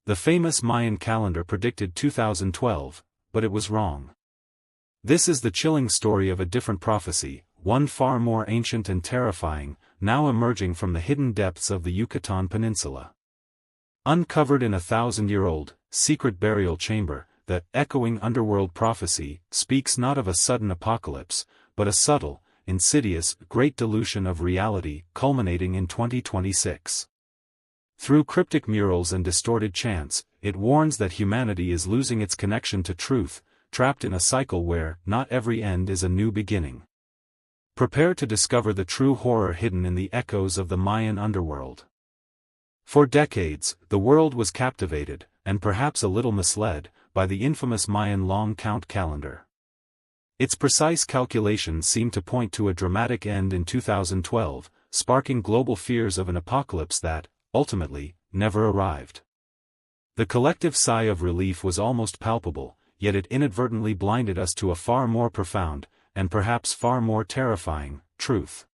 The famous Mayan calendar predicted 2012, but it was wrong. This is the chilling story of a different prophecy, one far more ancient and terrifying, now emerging from the hidden depths of the Yucatan Peninsula. Uncovered in a 1,000-year-old, secret burial chamber, the echoing underworld prophecy speaks not of a sudden apocalypse, but a subtle, insidious, great dilution of reality culminating in 2026. Through cryptic murals and distorted chants, it warns that humanity is losing its connection to truth, trapped in a cycle where not every end is a new beginning. Prepare to discover the true horror hidden in the echoes of the Mayan underworld. For decades, the world was captivated, and perhaps a little misled, by the infamous Mayan long count calendar. Its precise calculations seemed to point to a dramatic end in 2012, sparking global fears of an apocalypse that, ultimately, never arrived. The collective sigh of relief was almost palpable, yet it inadvertently blinded us to a far more profound, and perhaps far more terrifying, truth.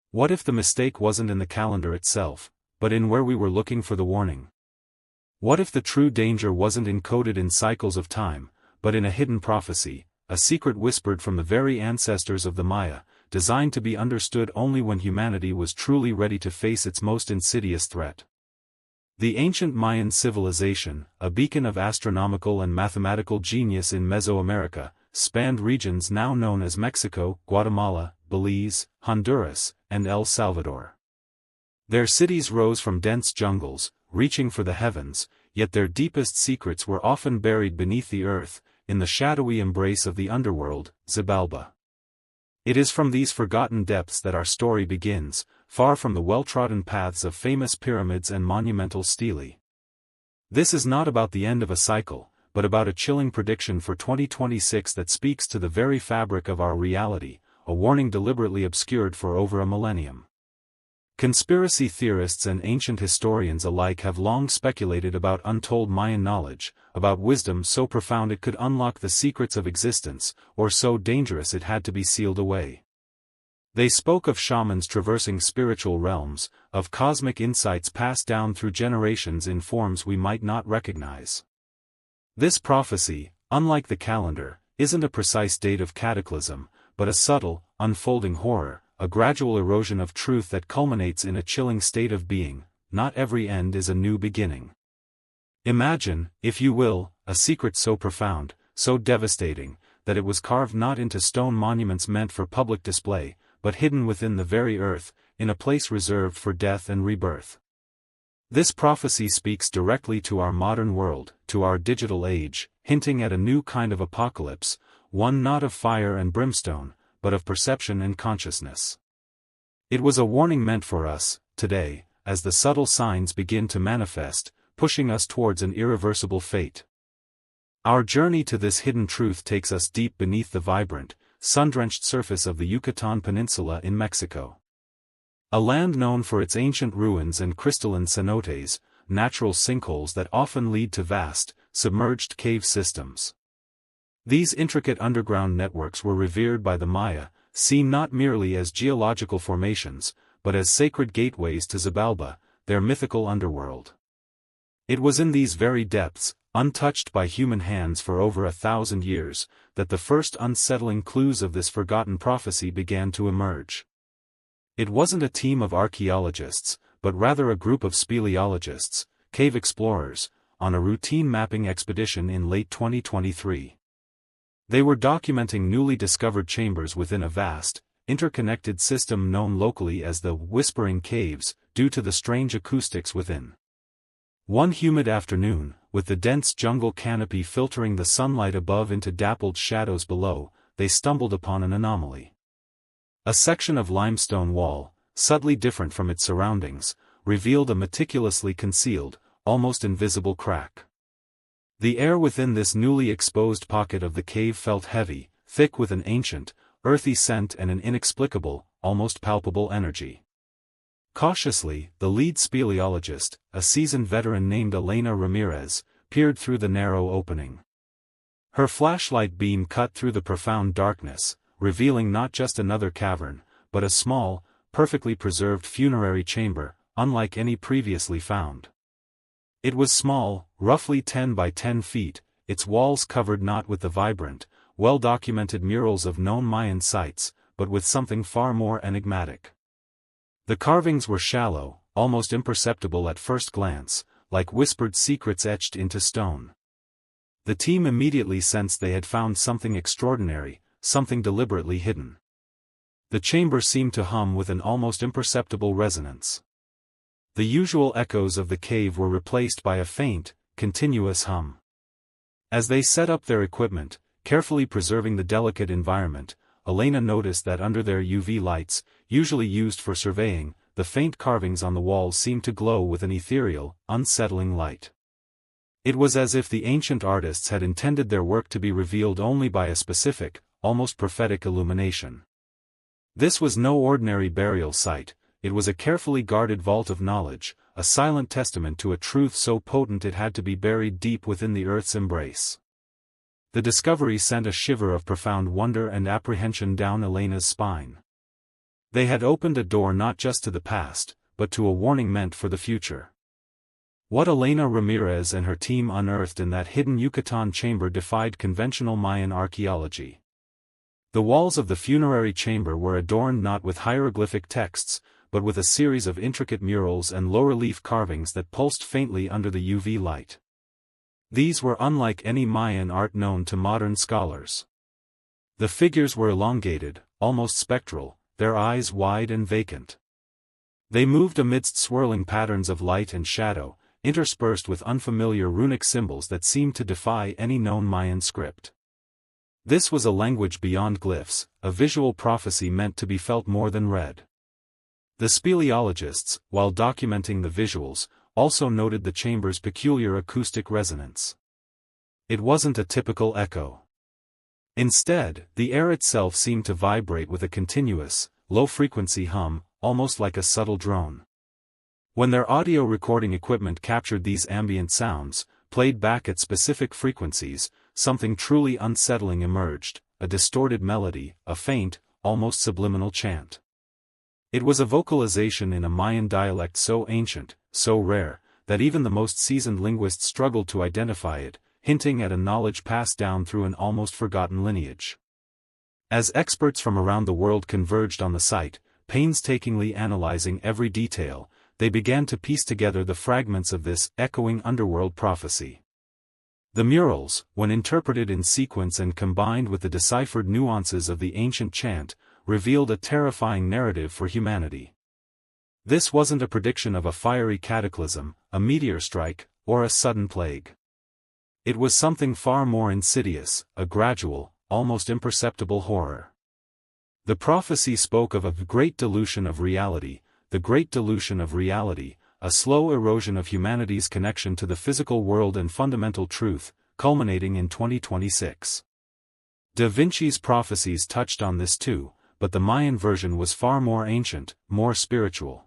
What if the mistake wasn't in the calendar itself, but in where we were looking for the warning? What if the true danger wasn't encoded in cycles of time, but in a hidden prophecy, a secret whispered from the very ancestors of the Maya, designed to be understood only when humanity was truly ready to face its most insidious threat? The ancient Mayan civilization, a beacon of astronomical and mathematical genius in Mesoamerica, spanned regions now known as Mexico, Guatemala, Belize, Honduras, and El Salvador. Their cities rose from dense jungles, reaching for the heavens, yet their deepest secrets were often buried beneath the earth, in the shadowy embrace of the underworld, Xibalba. It is from these forgotten depths that our story begins, far from the well-trodden paths of famous pyramids and monumental stelae. This is not about the end of a cycle, but about a chilling prediction for 2026 that speaks to the very fabric of our reality, a warning deliberately obscured for over a millennium. Conspiracy theorists and ancient historians alike have long speculated about untold Mayan knowledge, about wisdom so profound it could unlock the secrets of existence, or so dangerous it had to be sealed away. They spoke of shamans traversing spiritual realms, of cosmic insights passed down through generations in forms we might not recognize. This prophecy, unlike the calendar, isn't a precise date of cataclysm, but a subtle, unfolding horror, a gradual erosion of truth that culminates in a chilling state of being. Not every end is a new beginning. Imagine, if you will, a secret so profound, so devastating, that it was carved not into stone monuments meant for public display, but hidden within the very earth, in a place reserved for death and rebirth. This prophecy speaks directly to our modern world, to our digital age, hinting at a new kind of apocalypse, one not of fire and brimstone, but of perception and consciousness. It was a warning meant for us, today, as the subtle signs begin to manifest, pushing us towards an irreversible fate. Our journey to this hidden truth takes us deep beneath the vibrant, sun-drenched surface of the Yucatan Peninsula in Mexico. A land known for its ancient ruins and crystalline cenotes, natural sinkholes that often lead to vast, submerged cave systems. These intricate underground networks were revered by the Maya, seen not merely as geological formations, but as sacred gateways to Xibalba, their mythical underworld. It was in these very depths, untouched by human hands for over 1,000 years, that the first unsettling clues of this forgotten prophecy began to emerge. It wasn't a team of archaeologists, but rather a group of speleologists, cave explorers, on a routine mapping expedition in late 2023. They were documenting newly discovered chambers within a vast, interconnected system known locally as the Whispering Caves, due to the strange acoustics within. One humid afternoon, with the dense jungle canopy filtering the sunlight above into dappled shadows below, they stumbled upon an anomaly. A section of limestone wall, subtly different from its surroundings, revealed a meticulously concealed, almost invisible crack. The air within this newly exposed pocket of the cave felt heavy, thick with an ancient, earthy scent and an inexplicable, almost palpable energy. Cautiously, the lead speleologist, a seasoned veteran named Elena Ramirez, peered through the narrow opening. Her flashlight beam cut through the profound darkness, revealing not just another cavern, but a small, perfectly preserved funerary chamber, unlike any previously found. It was small, roughly 10 by 10 feet, its walls covered not with the vibrant, well-documented murals of known Mayan sites, but with something far more enigmatic. The carvings were shallow, almost imperceptible at first glance, like whispered secrets etched into stone. The team immediately sensed they had found something extraordinary, something deliberately hidden. The chamber seemed to hum with an almost imperceptible resonance. The usual echoes of the cave were replaced by a faint, continuous hum. As they set up their equipment, carefully preserving the delicate environment, Elena noticed that under their UV lights, usually used for surveying, the faint carvings on the walls seemed to glow with an ethereal, unsettling light. It was as if the ancient artists had intended their work to be revealed only by a specific, almost prophetic illumination. This was no ordinary burial site, it was a carefully guarded vault of knowledge, a silent testament to a truth so potent it had to be buried deep within the earth's embrace. The discovery sent a shiver of profound wonder and apprehension down Elena's spine. They had opened a door not just to the past, but to a warning meant for the future. What Elena Ramirez and her team unearthed in that hidden Yucatan chamber defied conventional Mayan archaeology. The walls of the funerary chamber were adorned not with hieroglyphic texts, but with a series of intricate murals and low-relief carvings that pulsed faintly under the UV light. These were unlike any Mayan art known to modern scholars. The figures were elongated, almost spectral, their eyes wide and vacant. They moved amidst swirling patterns of light and shadow, interspersed with unfamiliar runic symbols that seemed to defy any known Mayan script. This was a language beyond glyphs, a visual prophecy meant to be felt more than read. The speleologists, while documenting the visuals, also noted the chamber's peculiar acoustic resonance. It wasn't a typical echo. Instead, the air itself seemed to vibrate with a continuous, low-frequency hum, almost like a subtle drone. When their audio recording equipment captured these ambient sounds, played back at specific frequencies, something truly unsettling emerged, a distorted melody, a faint, almost subliminal chant. It was a vocalization in a Mayan dialect so ancient, so rare, that even the most seasoned linguists struggled to identify it, hinting at a knowledge passed down through an almost forgotten lineage. As experts from around the world converged on the site, painstakingly analyzing every detail, they began to piece together the fragments of this echoing underworld prophecy. The murals, when interpreted in sequence and combined with the deciphered nuances of the ancient chant, revealed a terrifying narrative for humanity. This wasn't a prediction of a fiery cataclysm, a meteor strike, or a sudden plague. It was something far more insidious, a gradual, almost imperceptible horror. The prophecy spoke of a great dilution of reality, the great dilution of reality, a slow erosion of humanity's connection to the physical world and fundamental truth, culminating in 2026. Da Vinci's prophecies touched on this too, but the Mayan version was far more ancient, more spiritual.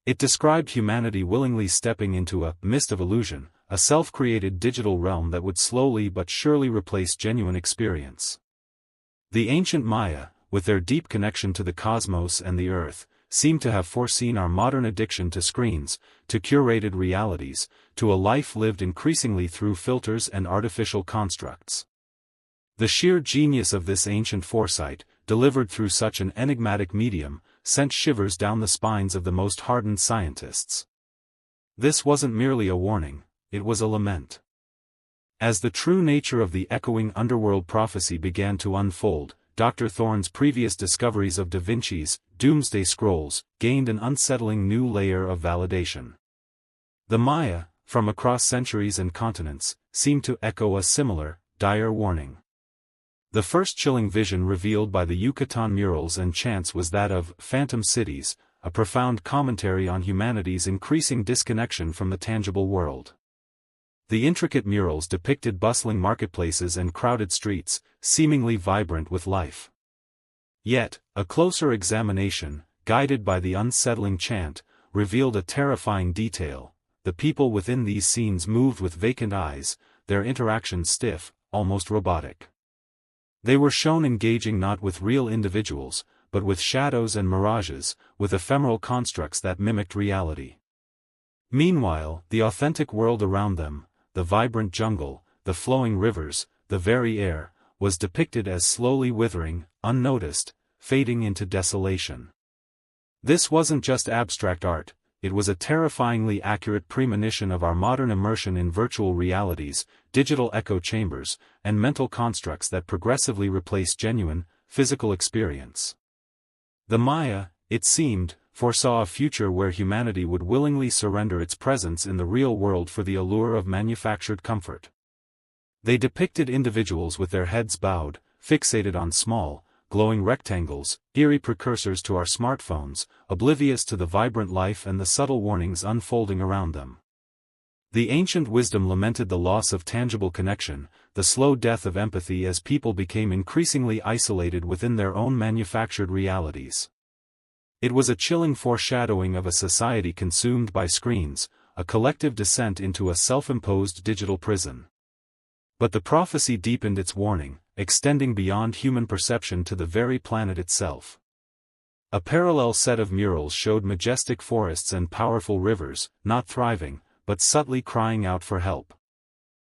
It described humanity willingly stepping into a mist of illusion, a self-created digital realm that would slowly but surely replace genuine experience. The ancient Maya, with their deep connection to the cosmos and the earth, seemed to have foreseen our modern addiction to screens, to curated realities, to a life lived increasingly through filters and artificial constructs. The sheer genius of this ancient foresight, delivered through such an enigmatic medium, sent shivers down the spines of the most hardened scientists. This wasn't merely a warning, it was a lament. As the true nature of the echoing underworld prophecy began to unfold, Dr. Thorne's previous discoveries of Da Vinci's Doomsday Scrolls gained an unsettling new layer of validation. The Maya, from across centuries and continents, seemed to echo a similar, dire warning. The first chilling vision revealed by the Yucatan murals and chants was that of phantom cities, a profound commentary on humanity's increasing disconnection from the tangible world. The intricate murals depicted bustling marketplaces and crowded streets, seemingly vibrant with life. Yet, a closer examination, guided by the unsettling chant, revealed a terrifying detail: the people within these scenes moved with vacant eyes, their interactions stiff, almost robotic. They were shown engaging not with real individuals, but with shadows and mirages, with ephemeral constructs that mimicked reality. Meanwhile, the authentic world around them, the vibrant jungle, the flowing rivers, the very air, was depicted as slowly withering, unnoticed, fading into desolation. This wasn't just abstract art, it was a terrifyingly accurate premonition of our modern immersion in virtual realities, digital echo chambers, and mental constructs that progressively replace genuine, physical experience. The Maya, it seemed, foresaw a future where humanity would willingly surrender its presence in the real world for the allure of manufactured comfort. They depicted individuals with their heads bowed, fixated on small, glowing rectangles, eerie precursors to our smartphones, oblivious to the vibrant life and the subtle warnings unfolding around them. The ancient wisdom lamented the loss of tangible connection, the slow death of empathy as people became increasingly isolated within their own manufactured realities. It was a chilling foreshadowing of a society consumed by screens, a collective descent into a self-imposed digital prison. But the prophecy deepened its warning, extending beyond human perception to the very planet itself. A parallel set of murals showed majestic forests and powerful rivers, not thriving, but subtly crying out for help.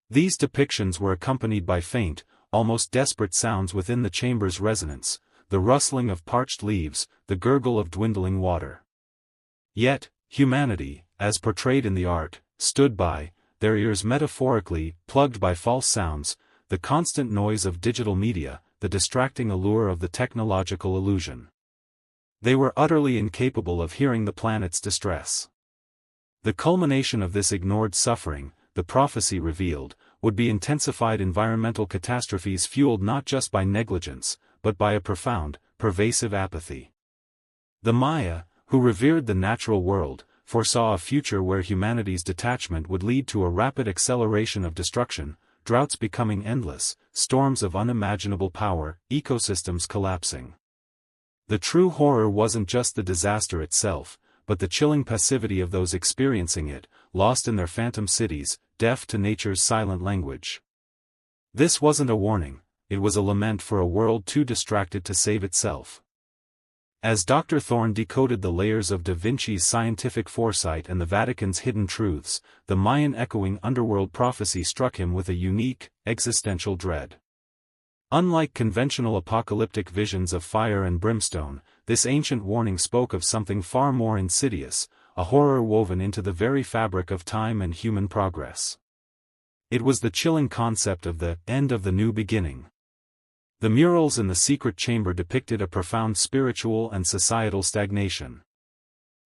These depictions were accompanied by faint, almost desperate sounds within the chamber's resonance, the rustling of parched leaves, the gurgle of dwindling water. Yet, humanity, as portrayed in the art, stood by, their ears metaphorically plugged by false sounds, the constant noise of digital media, the distracting allure of the technological illusion. They were utterly incapable of hearing the planet's distress. The culmination of this ignored suffering, the prophecy revealed, would be intensified environmental catastrophes fueled not just by negligence, but by a profound, pervasive apathy. The Maya, who revered the natural world, foresaw a future where humanity's detachment would lead to a rapid acceleration of destruction, droughts becoming endless, storms of unimaginable power, ecosystems collapsing. The true horror wasn't just the disaster itself, but the chilling passivity of those experiencing it, lost in their phantom cities, deaf to nature's silent language. This wasn't a warning, it was a lament for a world too distracted to save itself. As Dr. Thorne decoded the layers of Da Vinci's scientific foresight and the Vatican's hidden truths, the Mayan echoing underworld prophecy struck him with a unique, existential dread. Unlike conventional apocalyptic visions of fire and brimstone, this ancient warning spoke of something far more insidious, a horror woven into the very fabric of time and human progress. It was the chilling concept of the end of the new beginning. The murals in the secret chamber depicted a profound spiritual and societal stagnation.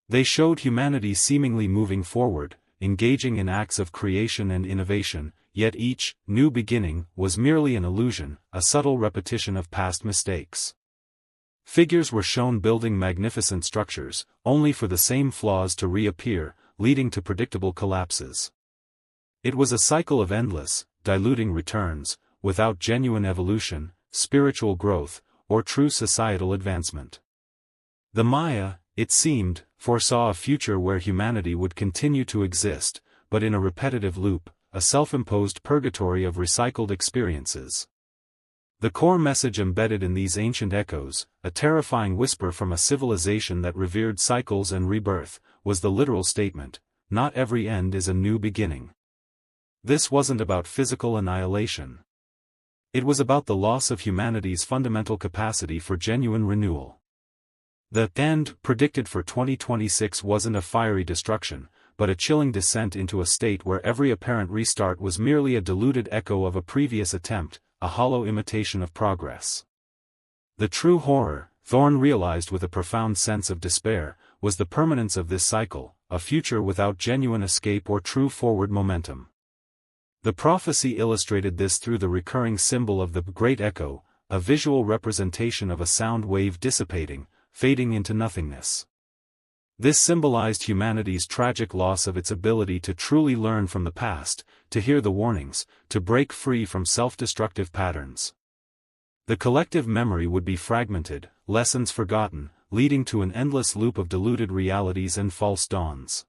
They showed humanity seemingly moving forward, engaging in acts of creation and innovation, yet each new beginning was merely an illusion, a subtle repetition of past mistakes. Figures were shown building magnificent structures, only for the same flaws to reappear, leading to predictable collapses. It was a cycle of endless, diluting returns, without genuine evolution, spiritual growth, or true societal advancement. The Maya, it seemed, foresaw a future where humanity would continue to exist, but in a repetitive loop, a self-imposed purgatory of recycled experiences. The core message embedded in these ancient echoes, a terrifying whisper from a civilization that revered cycles and rebirth, was the literal statement, not every end is a new beginning. This wasn't about physical annihilation. It was about the loss of humanity's fundamental capacity for genuine renewal. The end, predicted for 2026, wasn't a fiery destruction, but a chilling descent into a state where every apparent restart was merely a diluted echo of a previous attempt, a hollow imitation of progress. The true horror, Thorne realized with a profound sense of despair, was the permanence of this cycle, a future without genuine escape or true forward momentum. The prophecy illustrated this through the recurring symbol of the Great Echo, a visual representation of a sound wave dissipating, fading into nothingness. This symbolized humanity's tragic loss of its ability to truly learn from the past, to hear the warnings, to break free from self-destructive patterns. The collective memory would be fragmented, lessons forgotten, leading to an endless loop of diluted realities and false dawns.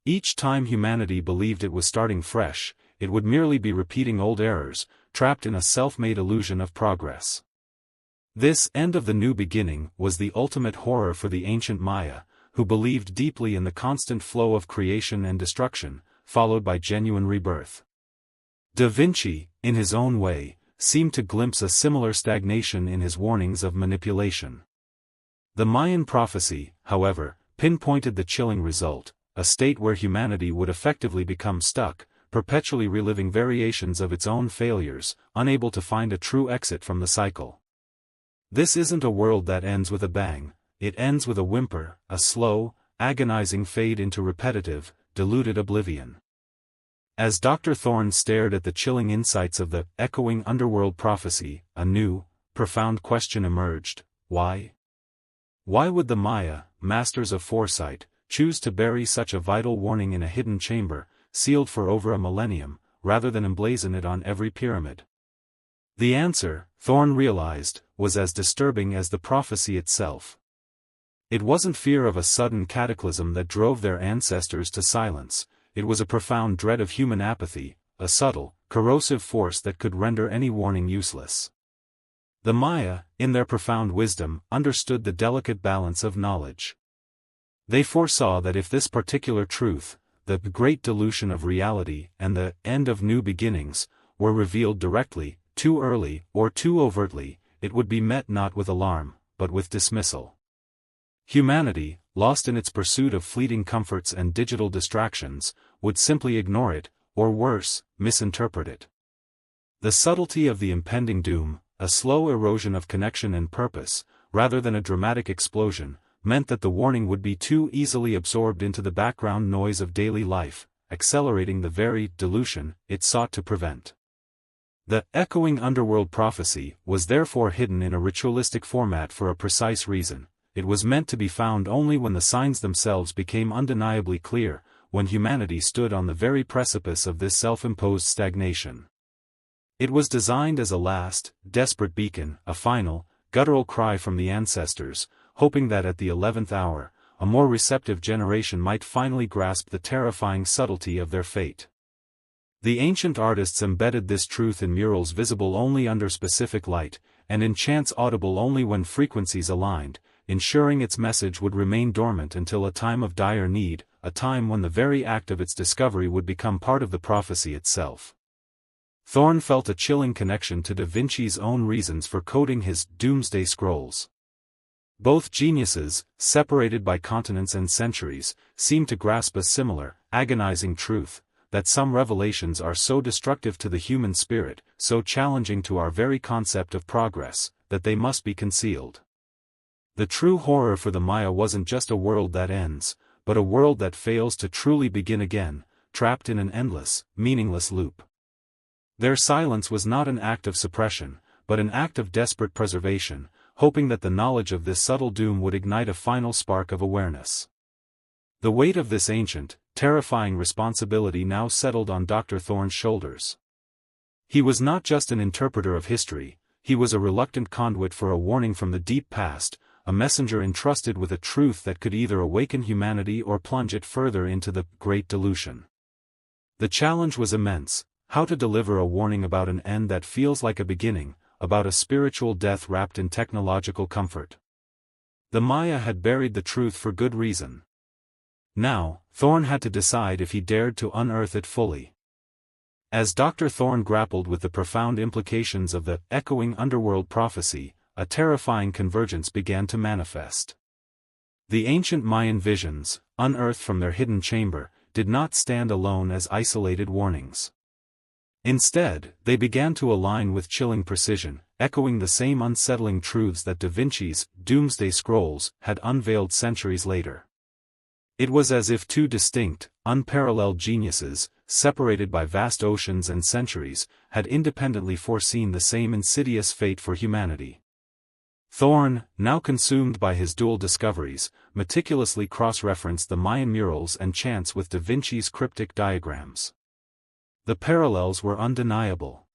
Each time humanity believed it was starting fresh, it would merely be repeating old errors, trapped in a self-made illusion of progress. This end of the new beginning was the ultimate horror for the ancient Maya, who believed deeply in the constant flow of creation and destruction, followed by genuine rebirth. Da Vinci, in his own way, seemed to glimpse a similar stagnation in his warnings of manipulation. The Mayan prophecy, however, pinpointed the chilling result, a state where humanity would effectively become stuck, perpetually reliving variations of its own failures, unable to find a true exit from the cycle. This isn't a world that ends with a bang, it ends with a whimper, a slow, agonizing fade into repetitive, diluted oblivion. As Dr. Thorne stared at the chilling insights of the echoing underworld prophecy, a new, profound question emerged: why? Why would the Maya, masters of foresight, choose to bury such a vital warning in a hidden chamber, sealed for over a millennium, rather than emblazon it on every pyramid? The answer, Thorne realized, was as disturbing as the prophecy itself. It wasn't fear of a sudden cataclysm that drove their ancestors to silence, it was a profound dread of human apathy, a subtle, corrosive force that could render any warning useless. The Maya, in their profound wisdom, understood the delicate balance of knowledge. They foresaw that if this particular truth, the great dilution of reality and the end of new beginnings, were revealed directly, too early, or too overtly, it would be met not with alarm, but with dismissal. Humanity, lost in its pursuit of fleeting comforts and digital distractions, would simply ignore it, or worse, misinterpret it. The subtlety of the impending doom, a slow erosion of connection and purpose, rather than a dramatic explosion, meant that the warning would be too easily absorbed into the background noise of daily life, accelerating the very dilution it sought to prevent. The echoing underworld prophecy was therefore hidden in a ritualistic format for a precise reason. It was meant to be found only when the signs themselves became undeniably clear, when humanity stood on the very precipice of this self-imposed stagnation. It was designed as a last, desperate beacon, a final, guttural cry from the ancestors, hoping that at the 11th hour, a more receptive generation might finally grasp the terrifying subtlety of their fate. The ancient artists embedded this truth in murals visible only under specific light, and in chants audible only when frequencies aligned, ensuring its message would remain dormant until a time of dire need, a time when the very act of its discovery would become part of the prophecy itself. Thorne felt a chilling connection to Da Vinci's own reasons for coding his doomsday scrolls. Both geniuses, separated by continents and centuries, seemed to grasp a similar, agonizing truth, that some revelations are so destructive to the human spirit, so challenging to our very concept of progress, that they must be concealed. The true horror for the Maya wasn't just a world that ends, but a world that fails to truly begin again, trapped in an endless, meaningless loop. Their silence was not an act of suppression, but an act of desperate preservation, hoping that the knowledge of this subtle doom would ignite a final spark of awareness. The weight of this ancient, terrifying responsibility now settled on Dr. Thorne's shoulders. He was not just an interpreter of history, he was a reluctant conduit for a warning from the deep past, a messenger entrusted with a truth that could either awaken humanity or plunge it further into the great dilution. The challenge was immense: how to deliver a warning about an end that feels like a beginning, about a spiritual death wrapped in technological comfort. The Maya had buried the truth for good reason. Now, Thorne had to decide if he dared to unearth it fully. As Dr. Thorne grappled with the profound implications of the echoing underworld prophecy, a terrifying convergence began to manifest. The ancient Mayan visions, unearthed from their hidden chamber, did not stand alone as isolated warnings. Instead, they began to align with chilling precision, echoing the same unsettling truths that Da Vinci's doomsday scrolls had unveiled centuries later. It was as if two distinct, unparalleled geniuses, separated by vast oceans and centuries, had independently foreseen the same insidious fate for humanity. Thorne, now consumed by his dual discoveries, meticulously cross-referenced the Mayan murals and chants with Da Vinci's cryptic diagrams. The parallels were undeniable.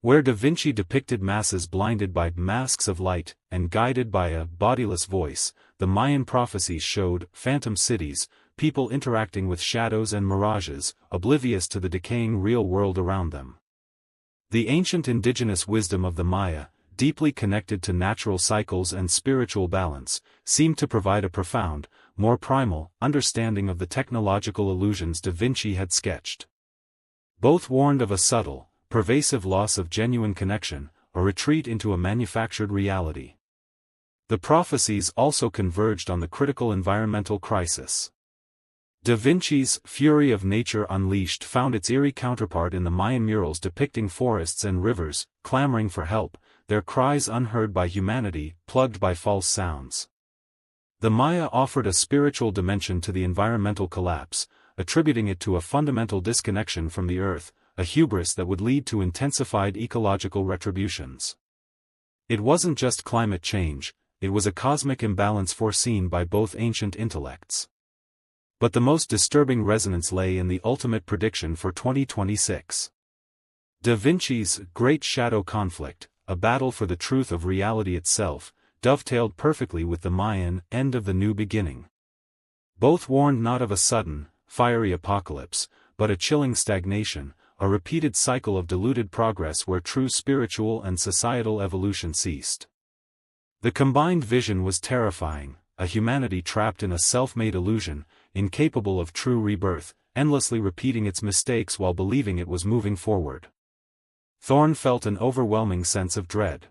Where Da Vinci depicted masses blinded by masks of light and guided by a bodiless voice, the Mayan prophecies showed phantom cities, people interacting with shadows and mirages, oblivious to the decaying real world around them. The ancient indigenous wisdom of the Maya, deeply connected to natural cycles and spiritual balance, seemed to provide a profound, more primal, understanding of the technological illusions Da Vinci had sketched. Both warned of a subtle, pervasive loss of genuine connection, a retreat into a manufactured reality. The prophecies also converged on the critical environmental crisis. Da Vinci's Fury of Nature Unleashed found its eerie counterpart in the Mayan murals depicting forests and rivers, clamoring for help, their cries unheard by humanity, plugged by false sounds. The Maya offered a spiritual dimension to the environmental collapse, attributing it to a fundamental disconnection from the earth, a hubris that would lead to intensified ecological retributions. It wasn't just climate change, it was a cosmic imbalance foreseen by both ancient intellects. But the most disturbing resonance lay in the ultimate prediction for 2026. Da Vinci's Great Shadow Conflict, a battle for the truth of reality itself, dovetailed perfectly with the Mayan end of the new beginning. Both warned not of a sudden, fiery apocalypse, but a chilling stagnation, a repeated cycle of diluted progress where true spiritual and societal evolution ceased. The combined vision was terrifying, a humanity trapped in a self-made illusion, incapable of true rebirth, endlessly repeating its mistakes while believing it was moving forward. Thorne felt an overwhelming sense of dread.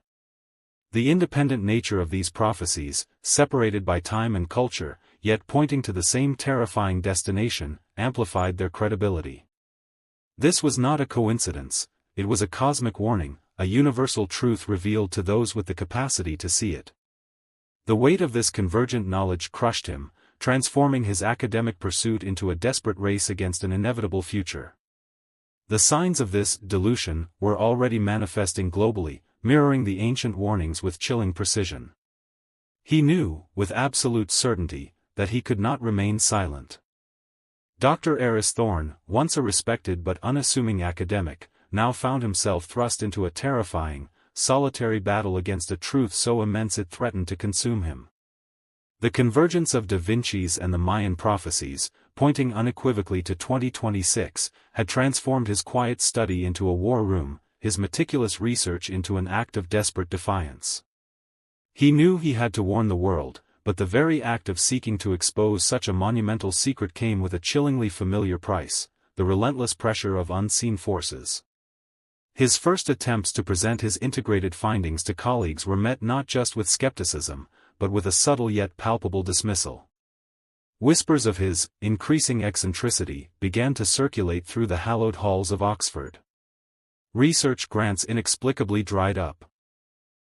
The independent nature of these prophecies, separated by time and culture, yet pointing to the same terrifying destination, amplified their credibility. This was not a coincidence, it was a cosmic warning, a universal truth revealed to those with the capacity to see it. The weight of this convergent knowledge crushed him, transforming his academic pursuit into a desperate race against an inevitable future. The signs of this dilution were already manifesting globally, mirroring the ancient warnings with chilling precision. He knew, with absolute certainty, that he could not remain silent. Dr. Eris Thorne, once a respected but unassuming academic, now found himself thrust into a terrifying, solitary battle against a truth so immense it threatened to consume him. The convergence of Da Vinci's and the Mayan prophecies, pointing unequivocally to 2026, had transformed his quiet study into a war room, his meticulous research into an act of desperate defiance. He knew he had to warn the world, but the very act of seeking to expose such a monumental secret came with a chillingly familiar price, the relentless pressure of unseen forces. His first attempts to present his integrated findings to colleagues were met not just with skepticism, but with a subtle yet palpable dismissal. Whispers of his increasing eccentricity began to circulate through the hallowed halls of Oxford. Research grants inexplicably dried up.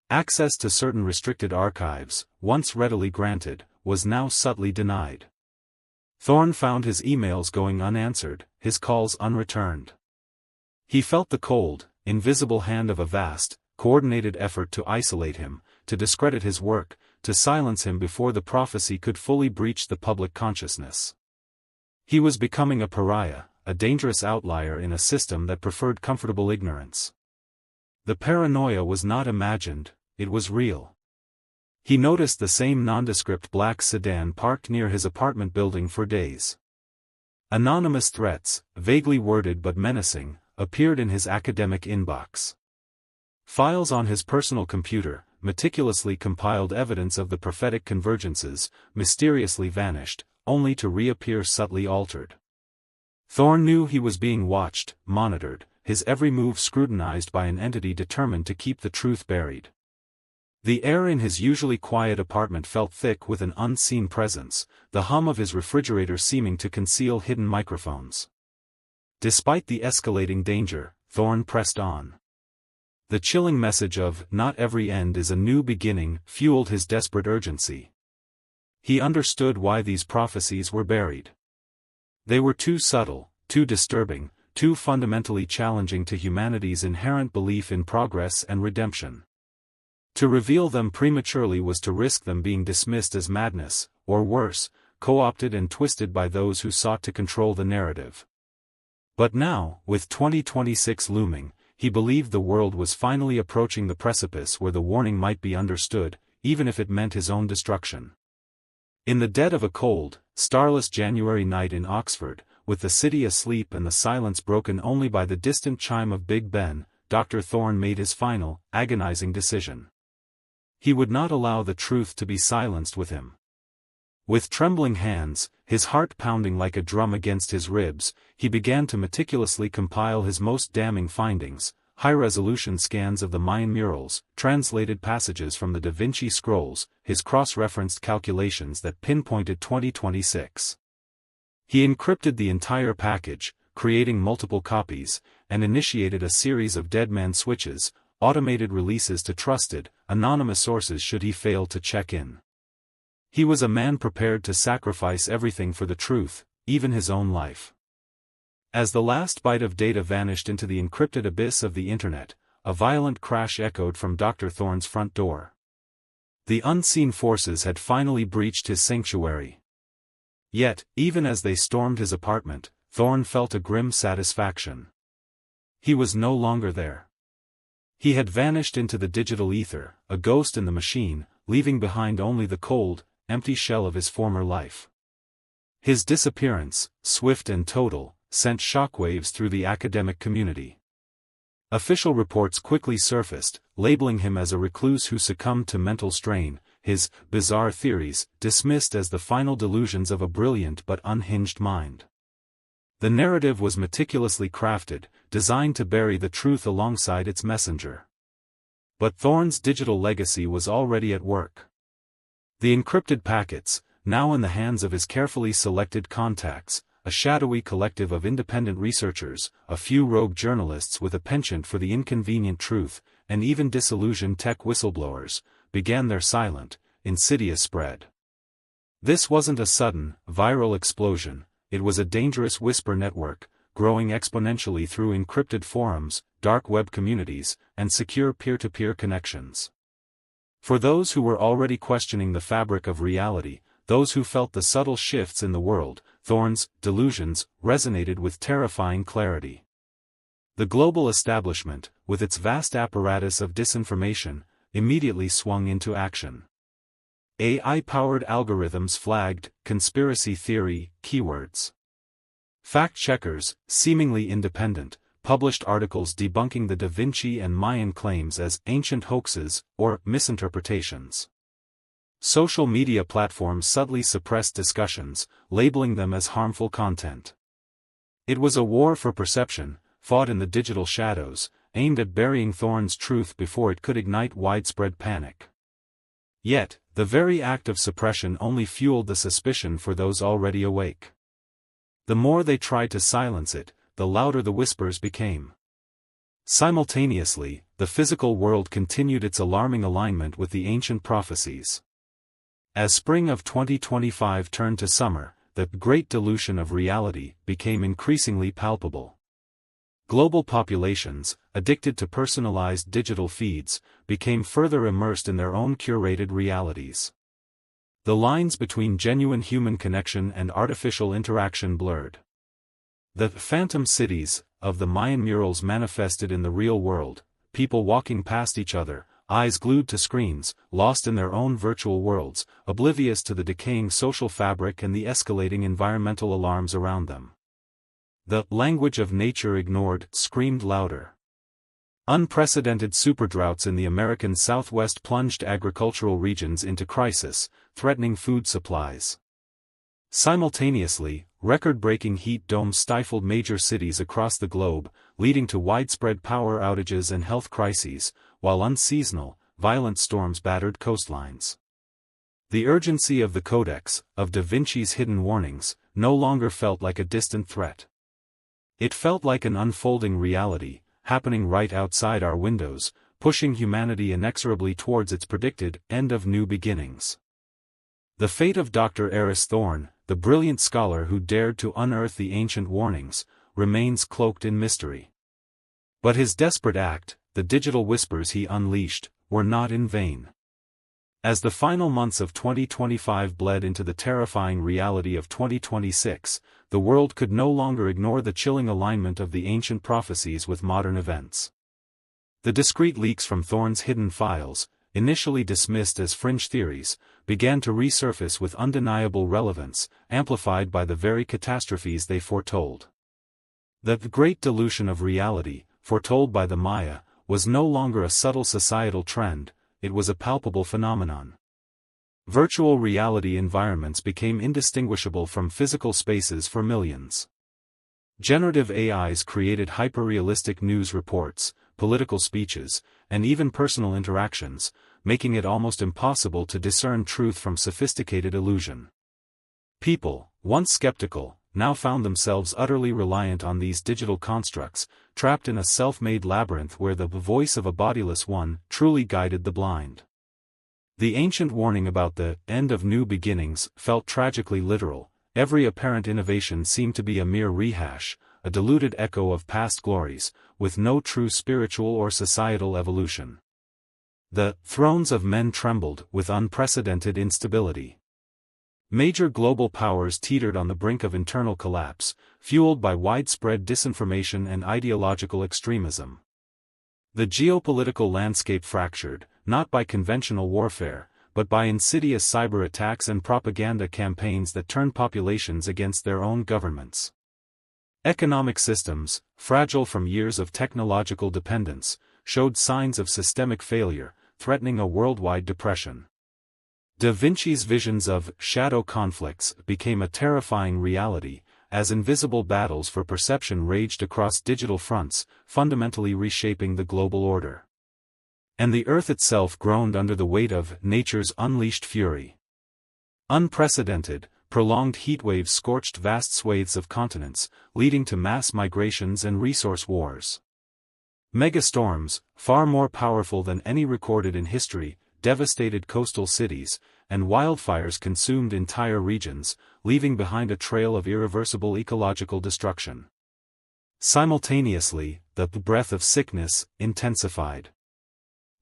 Access to certain restricted archives, once readily granted, was now subtly denied. Thorne found his emails going unanswered, his calls unreturned. He felt the cold, invisible hand of a vast, coordinated effort to isolate him, to discredit his work, to silence him before the prophecy could fully breach the public consciousness. He was becoming a pariah, a dangerous outlier in a system that preferred comfortable ignorance. The paranoia was not imagined, it was real. He noticed the same nondescript black sedan parked near his apartment building for days. Anonymous threats, vaguely worded but menacing, appeared in his academic inbox. Files on his personal computer, meticulously compiled evidence of the prophetic convergences, mysteriously vanished, only to reappear subtly altered. Thorne knew he was being watched, monitored, his every move scrutinized by an entity determined to keep the truth buried. The air in his usually quiet apartment felt thick with an unseen presence, the hum of his refrigerator seeming to conceal hidden microphones. Despite the escalating danger, Thorne pressed on. The chilling message of "not every end is a new beginning" fueled his desperate urgency. He understood why these prophecies were buried. They were too subtle, too disturbing, too fundamentally challenging to humanity's inherent belief in progress and redemption. To reveal them prematurely was to risk them being dismissed as madness, or worse, co-opted and twisted by those who sought to control the narrative. But now, with 2026 looming, he believed the world was finally approaching the precipice where the warning might be understood, even if it meant his own destruction. In the dead of a cold, starless January night in Oxford, with the city asleep and the silence broken only by the distant chime of Big Ben, Dr. Thorne made his final, agonizing decision. He would not allow the truth to be silenced with him. With trembling hands, his heart pounding like a drum against his ribs, he began to meticulously compile his most damning findings: high-resolution scans of the Mayan murals, translated passages from the Da Vinci scrolls, his cross-referenced calculations that pinpointed 2026. He encrypted the entire package, creating multiple copies, and initiated a series of deadman switches, automated releases to trusted, anonymous sources should he fail to check in. He was a man prepared to sacrifice everything for the truth, even his own life. As the last byte of data vanished into the encrypted abyss of the internet, a violent crash echoed from Dr. Thorne's front door. The unseen forces had finally breached his sanctuary. Yet, even as they stormed his apartment, Thorne felt a grim satisfaction. He was no longer there. He had vanished into the digital ether, a ghost in the machine, leaving behind only the cold, empty shell of his former life. His disappearance, swift and total, sent shockwaves through the academic community. Official reports quickly surfaced, labeling him as a recluse who succumbed to mental strain, his bizarre theories dismissed as the final delusions of a brilliant but unhinged mind. The narrative was meticulously crafted, designed to bury the truth alongside its messenger. But Thorne's digital legacy was already at work. The encrypted packets, now in the hands of his carefully selected contacts, a shadowy collective of independent researchers, a few rogue journalists with a penchant for the inconvenient truth, and even disillusioned tech whistleblowers, began their silent, insidious spread. This wasn't a sudden, viral explosion, it was a dangerous whisper network, growing exponentially through encrypted forums, dark web communities, and secure peer-to-peer connections. For those who were already questioning the fabric of reality, those who felt the subtle shifts in the world, Thorne's delusions resonated with terrifying clarity. The global establishment, with its vast apparatus of disinformation, immediately swung into action. AI-powered algorithms flagged conspiracy theory keywords. Fact-checkers, seemingly independent, published articles debunking the Da Vinci and Mayan claims as ancient hoaxes or misinterpretations. Social media platforms subtly suppressed discussions, labeling them as harmful content. It was a war for perception, fought in the digital shadows, aimed at burying Thorne's truth before it could ignite widespread panic. Yet, the very act of suppression only fueled the suspicion for those already awake. The more they tried to silence it, the louder the whispers became. Simultaneously, the physical world continued its alarming alignment with the ancient prophecies. As spring of 2025 turned to summer, the great dilution of reality became increasingly palpable. Global populations, addicted to personalized digital feeds, became further immersed in their own curated realities. The lines between genuine human connection and artificial interaction blurred. The phantom cities of the Mayan murals manifested in the real world, people walking past each other, eyes glued to screens, lost in their own virtual worlds, oblivious to the decaying social fabric and the escalating environmental alarms around them. The language of nature ignored screamed louder. Unprecedented superdroughts in the American Southwest plunged agricultural regions into crisis, threatening food supplies. Simultaneously, record-breaking heat domes stifled major cities across the globe, leading to widespread power outages and health crises, while unseasonal, violent storms battered coastlines. The urgency of the Codex, of Da Vinci's hidden warnings, no longer felt like a distant threat. It felt like an unfolding reality, happening right outside our windows, pushing humanity inexorably towards its predicted end of new beginnings. The fate of Dr. Eris Thorne, the brilliant scholar who dared to unearth the ancient warnings, remains cloaked in mystery. But his desperate act, the digital whispers he unleashed, were not in vain. As the final months of 2025 bled into the terrifying reality of 2026, the world could no longer ignore the chilling alignment of the ancient prophecies with modern events. The discreet leaks from Thorne's hidden files, initially dismissed as fringe theories, began to resurface with undeniable relevance, amplified by the very catastrophes they foretold. The great dilution of reality, foretold by the Maya, was no longer a subtle societal trend, it was a palpable phenomenon. Virtual reality environments became indistinguishable from physical spaces for millions. Generative AIs created hyper-realistic news reports, political speeches, and even personal interactions, making it almost impossible to discern truth from sophisticated illusion. People, once skeptical, now found themselves utterly reliant on these digital constructs, trapped in a self-made labyrinth where the voice of a bodiless one truly guided the blind. The ancient warning about the end of new beginnings felt tragically literal. Every apparent innovation seemed to be a mere rehash, a diluted echo of past glories, with no true spiritual or societal evolution. The thrones of men trembled with unprecedented instability. Major global powers teetered on the brink of internal collapse, fueled by widespread disinformation and ideological extremism. The geopolitical landscape fractured, not by conventional warfare, but by insidious cyber attacks and propaganda campaigns that turned populations against their own governments. Economic systems, fragile from years of technological dependence, showed signs of systemic failure, threatening a worldwide depression. Da Vinci's visions of shadow conflicts became a terrifying reality, as invisible battles for perception raged across digital fronts, fundamentally reshaping the global order. And the earth itself groaned under the weight of nature's unleashed fury. Unprecedented, prolonged heatwaves scorched vast swathes of continents, leading to mass migrations and resource wars. Megastorms, far more powerful than any recorded in history, devastated coastal cities, and wildfires consumed entire regions, leaving behind a trail of irreversible ecological destruction. Simultaneously, the breath of sickness intensified.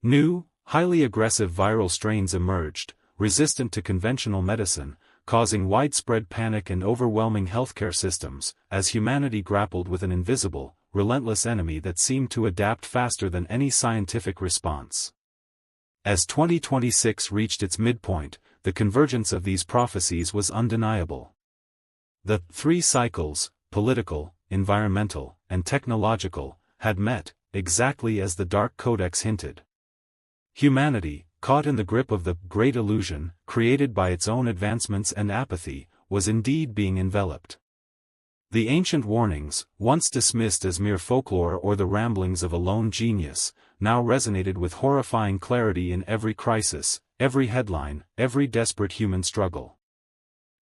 New, highly aggressive viral strains emerged, resistant to conventional medicine, causing widespread panic and overwhelming healthcare systems, as humanity grappled with an invisible, relentless enemy that seemed to adapt faster than any scientific response. As 2026 reached its midpoint, the convergence of these prophecies was undeniable. The three cycles, political, environmental, and technological, had met, exactly as the Dark Codex hinted. Humanity, caught in the grip of the Great Illusion, created by its own advancements and apathy, was indeed being enveloped. The ancient warnings, once dismissed as mere folklore or the ramblings of a lone genius, now resonated with horrifying clarity in every crisis, every headline, every desperate human struggle.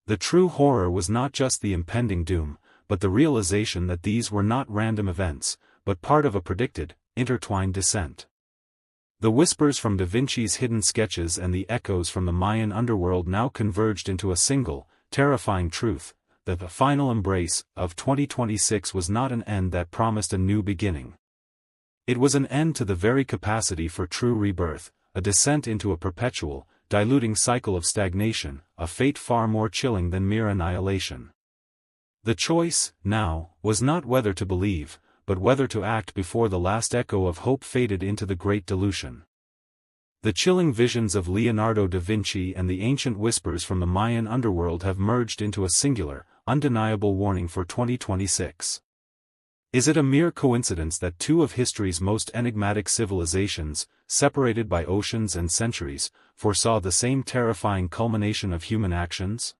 The true horror was not just the impending doom, but the realization that these were not random events, but part of a predicted, intertwined descent. The whispers from Da Vinci's hidden sketches and the echoes from the Mayan underworld now converged into a single, terrifying truth: that the final embrace of 2026 was not an end that promised a new beginning. It was an end to the very capacity for true rebirth, a descent into a perpetual, diluting cycle of stagnation, a fate far more chilling than mere annihilation. The choice, now, was not whether to believe, but whether to act before the last echo of hope faded into the great dilution. The chilling visions of Leonardo da Vinci and the ancient whispers from the Mayan underworld have merged into a singular, undeniable warning for 2026. Is it a mere coincidence that two of history's most enigmatic civilizations, separated by oceans and centuries, foresaw the same terrifying culmination of human actions?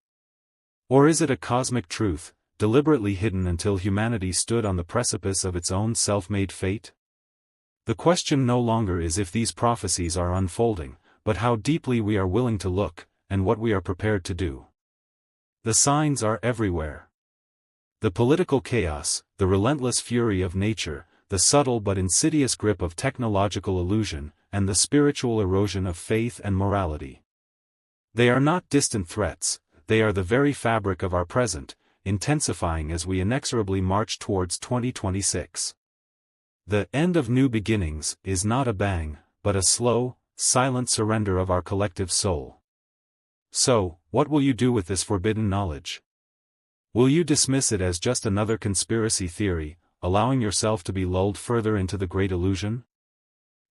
Or is it a cosmic truth, deliberately hidden until humanity stood on the precipice of its own self-made fate? The question no longer is if these prophecies are unfolding, but how deeply we are willing to look, and what we are prepared to do. The signs are everywhere. The political chaos, the relentless fury of nature, the subtle but insidious grip of technological illusion, and the spiritual erosion of faith and morality. They are not distant threats, they are the very fabric of our present, intensifying as we inexorably march towards 2026. The end of new beginnings is not a bang, but a slow, silent surrender of our collective soul. So, what will you do with this forbidden knowledge? Will you dismiss it as just another conspiracy theory, allowing yourself to be lulled further into the great illusion?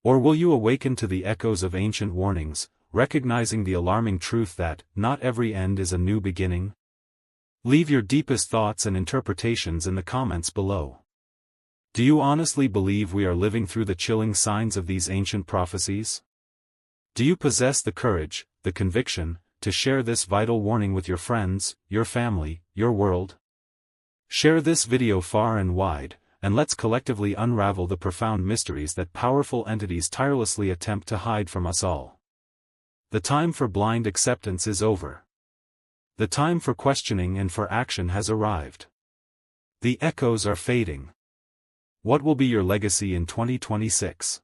Or will you awaken to the echoes of ancient warnings, recognizing the alarming truth that not every end is a new beginning? Leave your deepest thoughts and interpretations in the comments below. Do you honestly believe we are living through the chilling signs of these ancient prophecies? Do you possess the courage, the conviction, to share this vital warning with your friends, your family, your world? Share this video far and wide, and let's collectively unravel the profound mysteries that powerful entities tirelessly attempt to hide from us all. The time for blind acceptance is over. The time for questioning and for action has arrived. The echoes are fading. What will be your legacy in 2026?